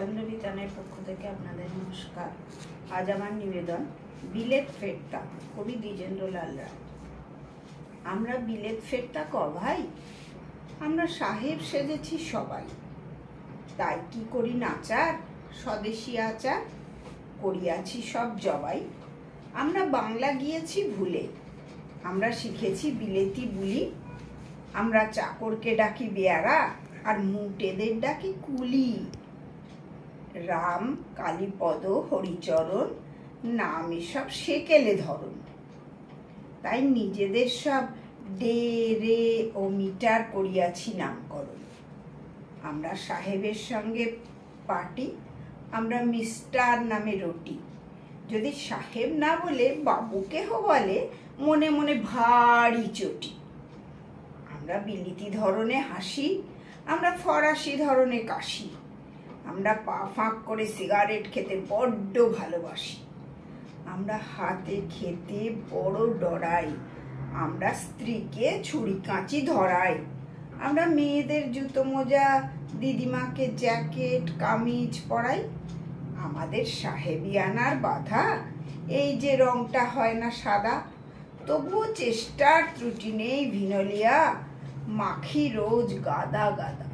চন্দ্রবিতানের পক্ষ থেকে আপনাদের নমস্কার। আজ আমার নিবেদন বিলেত ফেরতা, কবি দ্বিজেন্দ্রলাল রায়। আমরা বিলেত ফেরতা ক ভাই, আমরা সাহেব সেজেছি সবাই, তাই কি করি নাচার স্বদেশী আচার, করিয়াছি সব জবাই। আমরা বাংলা গিয়েছি ভুলে, আমরা শিখেছি বিলেতি বুলি। আমরা চাকরকে ডাকি বেয়ারা, আর মুটেদের ডাকি কুলি। রাম, কালীপদ, হরিচরণ নাম এসব সেকেলে ধরন, তাই নিজেদের সব ডে রে ও মিটার করিয়াছি নামকরণ। আমরা সাহেবের সঙ্গে পার্টি, আমরা মিস্টার নামে রুটি। যদি সাহেব না বলে বাবুকে বলে, মনে মনে ভারী চটি। আমরা বিলিতি ধরনে হাসি, আমরা ফরাসি ধরনে কাশি। আমরা পা ফাঁক করে সিগারেট খেতে বড্ড ভালোবাসি। আমরা হাতে খেতে বড় ডরাই, আমরা স্ত্রীকে ছুরি কাঁচি ধরাই। আমরা মেয়েদের জুতো মোজা, দিদিমাকে জ্যাকেট কামিজ পরাই। আমাদের সাহেবিয়ানার বাধা এই যে রংটা হয় না সাদা, তবুও চেষ্টার ত্রুটি নেই ভিনোলিয়া, মাখি রোজ গাদা গাদা।